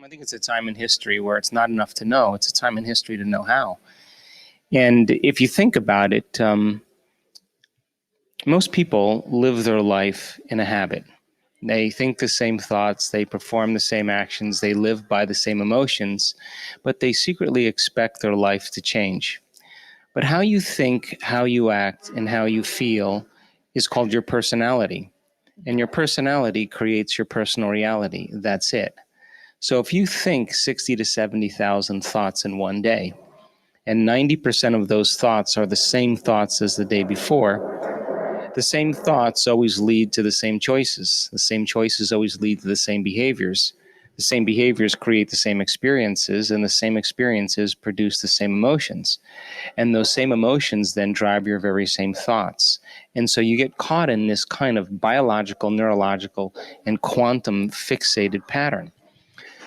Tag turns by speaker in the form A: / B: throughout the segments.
A: I think it's a time in history where it's not enough to know. It's a time in history to know how. And if you think about it, most people live their life in a habit. They think the same thoughts, they perform the same actions, they live by the same emotions, but they secretly expect their life to change. But how you think, how you act, and how you feel is called your personality. And your personality creates your personal reality. That's it. So if you think 60 to 70,000 thoughts in one day, and 90% of those thoughts are the same thoughts as the day before, the same thoughts always lead to the same choices. The same choices always lead to the same behaviors. The same behaviors create the same experiences, and the same experiences produce the same emotions. And those same emotions then drive your very same thoughts. And so you get caught in this kind of biological, neurological, and quantum fixated pattern.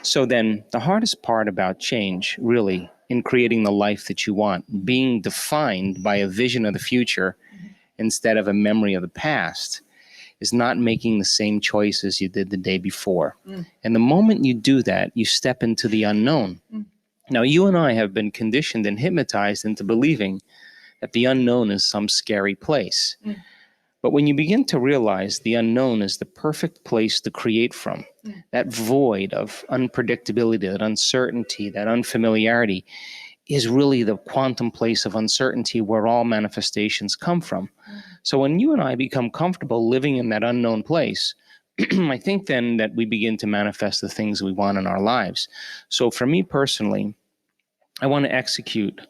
A: So then the hardest part about change, really, in creating the life that you want, being defined by a vision of the future instead of a memory of the past, is not making the same choices you did the day before. And the moment you do that, you step into the unknown. Now, you and I have been conditioned and hypnotized into believing that the unknown is some scary place. But when you begin to realize the unknown is the perfect place to create from, that void of unpredictability, that uncertainty, that unfamiliarity is really the quantum place of uncertainty where all manifestations come from. So when you and I become comfortable living in that unknown place, I think then that we begin to manifest the things we want in our lives. So for me personally, I want to execute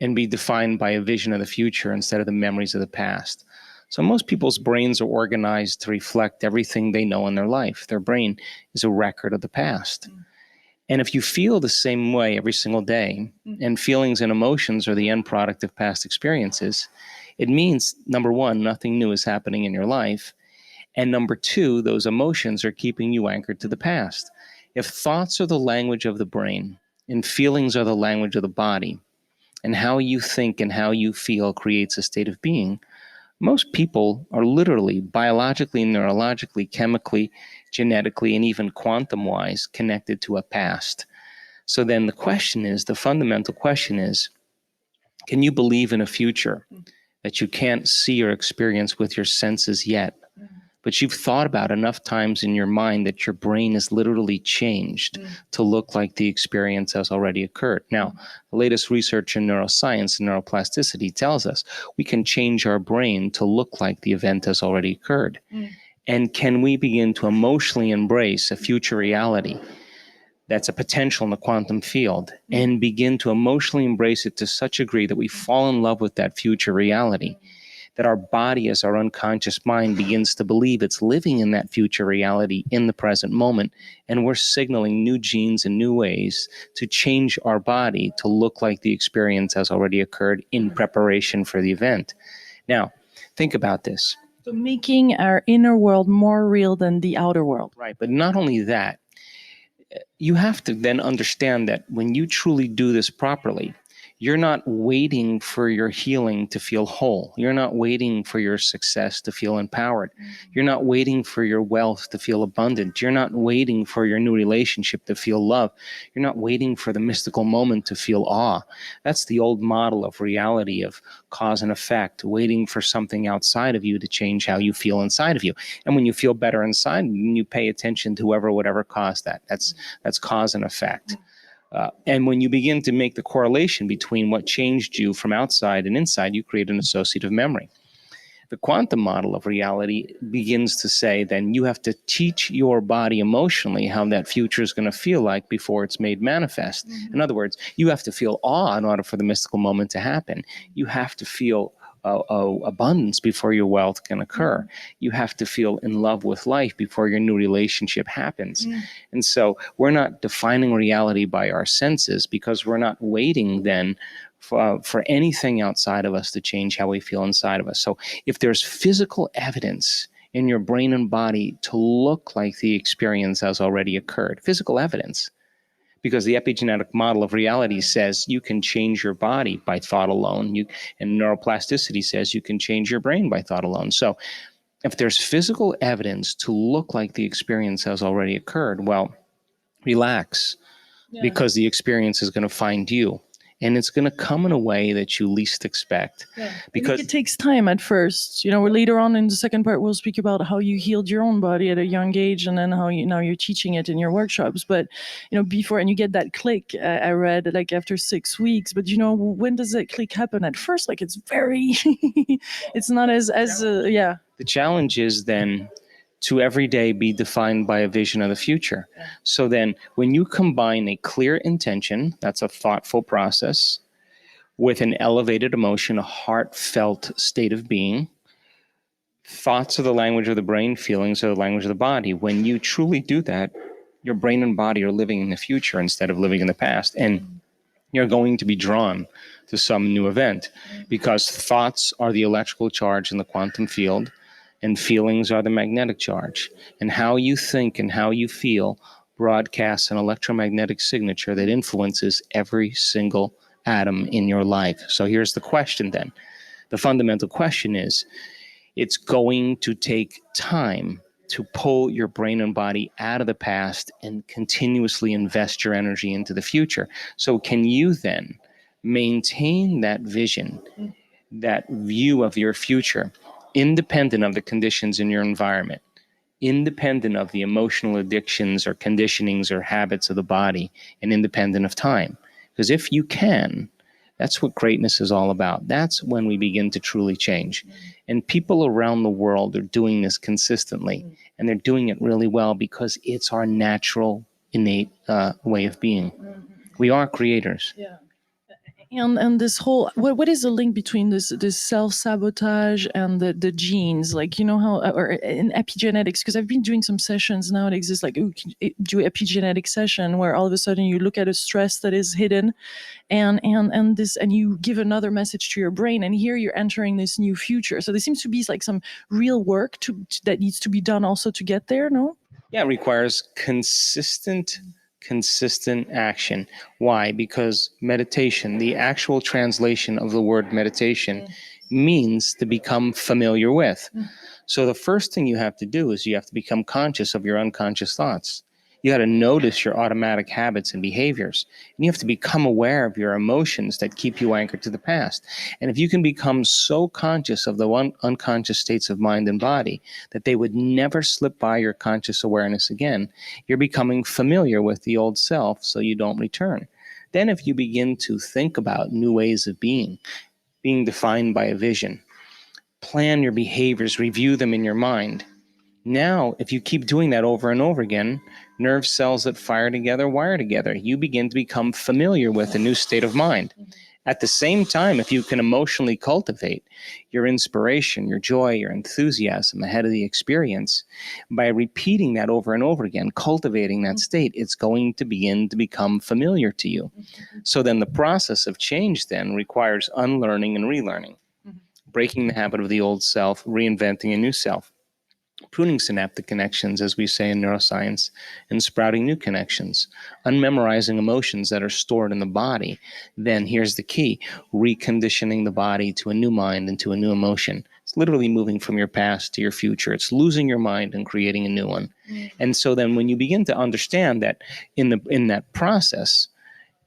A: and be defined by a vision of the future instead of the memories of the past. So most people's brains are organized to reflect everything they know in their life. Their brain is a record of the past. And if you feel the same way every single day, and feelings and emotions are the end product of past experiences, it means, number one, nothing new is happening in your life. And number two, those emotions are keeping you anchored to the past. If thoughts are the language of the brain, and feelings are the language of the body, and how you think and how you feel creates a state of being, most people are literally biologically, neurologically, chemically, genetically, and even quantum-wise connected to a past. So then the fundamental question is, can you believe in a future that you can't see or experience with your senses yet? But you've thought about enough times in your mind that your brain is literally changed to look like the experience has already occurred. Now, the latest research in neuroscience and neuroplasticity tells us we can change our brain to look like the event has already occurred. And can we begin to emotionally embrace a future reality that's a potential in the quantum field and begin to emotionally embrace it to such a degree that we fall in love with that future reality, that our body as our unconscious mind begins to believe it's living in that future reality in the present moment, and we're signaling new genes and new ways to change our body to look like the experience has already occurred in preparation for the event. Now, think about this.
B: So making our inner world more real than the outer world.
A: Right, but not only that, you have to then understand that when you truly do this properly, you're not waiting for your healing to feel whole. You're not waiting for your success to feel empowered. You're not waiting for your wealth to feel abundant. You're not waiting for your new relationship to feel love. You're not waiting for the mystical moment to feel awe. That's the old model of reality, of cause and effect, waiting for something outside of you to change how you feel inside of you. And when you feel better inside, you pay attention to whoever, whatever caused that. That's cause and effect. And when you begin to make the correlation between what changed you from outside and inside, you create an associative memory. The quantum model of reality begins to say then you have to teach your body emotionally how that future is going to feel like before it's made manifest. In other words, you have to feel awe in order for the mystical moment to happen. You have to feel abundance before your wealth can occur. You have to feel in love with life before your new relationship happens. And so we're not defining reality by our senses because we're not waiting then for anything outside of us to change how we feel inside of us. So if there's physical evidence in your brain and body to look like the experience has already occurred, physical evidence, because the epigenetic model of reality says you can change your body by thought alone. And neuroplasticity says you can change your brain by thought alone. So if there's physical evidence to look like the experience has already occurred, well, relax. because the experience is going to find you. And it's going to come in a way that you least expect.
B: Because it takes time at first. Later on in the second part, we'll speak about how you healed your own body at a young age, and then how now you're teaching it in your workshops. But before, and you get that click. I read like after 6 weeks. But when does that click happen? At first, like it's very, it's not as yeah.
A: The challenge is then to every day be defined by a vision of the future. So then when you combine a clear intention, that's a thoughtful process, with an elevated emotion, a heartfelt state of being, thoughts are the language of the brain, feelings are the language of the body. When you truly do that, your brain and body are living in the future instead of living in the past. And you're going to be drawn to some new event, because thoughts are the electrical charge in the quantum field, and feelings are the magnetic charge. And how you think and how you feel broadcasts an electromagnetic signature that influences every single atom in your life. So here's the question then. The fundamental question is, it's going to take time to pull your brain and body out of the past and continuously invest your energy into the future. So can you then maintain that vision, that view of your future, independent of the conditions in your environment, independent of the emotional addictions or conditionings or habits of the body, and independent of time? Because if you can, that's what greatness is all about. That's when we begin to truly change. And people around the world are doing this consistently, and they're doing it really well because it's our natural, innate way of being. We are creators.
B: Yeah. And this whole what is the link between this self-sabotage and the genes, like how, or in epigenetics? Because I've been doing some sessions now. It exists like do epigenetic session where all of a sudden you look at a stress that is hidden, and you give another message to your brain, and here you're entering this new future. So there seems to be like some real work that needs to be done also to get there. No?
A: Yeah, it requires consistent action. Why? Because meditation, the actual translation of the word meditation, means to become familiar with. So the first thing you have to do is you have to become conscious of your unconscious thoughts. You got to notice your automatic habits and behaviors. And you have to become aware of your emotions that keep you anchored to the past. And if you can become so conscious of the unconscious states of mind and body that they would never slip by your conscious awareness again, you're becoming familiar with the old self so you don't return. Then if you begin to think about new ways of being defined by a vision, plan your behaviors, review them in your mind. Now, if you keep doing that over and over again, nerve cells that fire together wire together. You begin to become familiar with a new state of mind. At the same time, if you can emotionally cultivate your inspiration, your joy, your enthusiasm ahead of the experience, by repeating that over and over again, cultivating that state, it's going to begin to become familiar to you. So then the process of change then requires unlearning and relearning, breaking the habit of the old self, reinventing a new self, pruning synaptic connections, as we say in neuroscience, and sprouting new connections, unmemorizing emotions that are stored in the body. Then here's the key: reconditioning the body to a new mind and to a new emotion. It's literally moving from your past to your future. It's losing your mind and creating a new one. And so then when you begin to understand that in that process,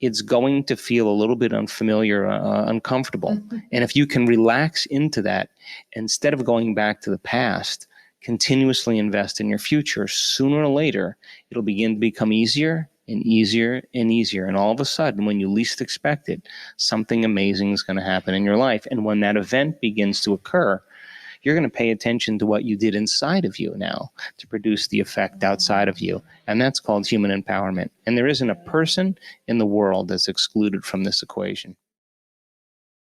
A: it's going to feel a little bit unfamiliar, uncomfortable. And if you can relax into that, instead of going back to the past, continuously invest in your future, sooner or later, it'll begin to become easier and easier and easier. And all of a sudden, when you least expect it, something amazing is going to happen in your life. And when that event begins to occur, you're going to pay attention to what you did inside of you now to produce the effect outside of you. And that's called human empowerment. And there isn't a person in the world that's excluded from this equation.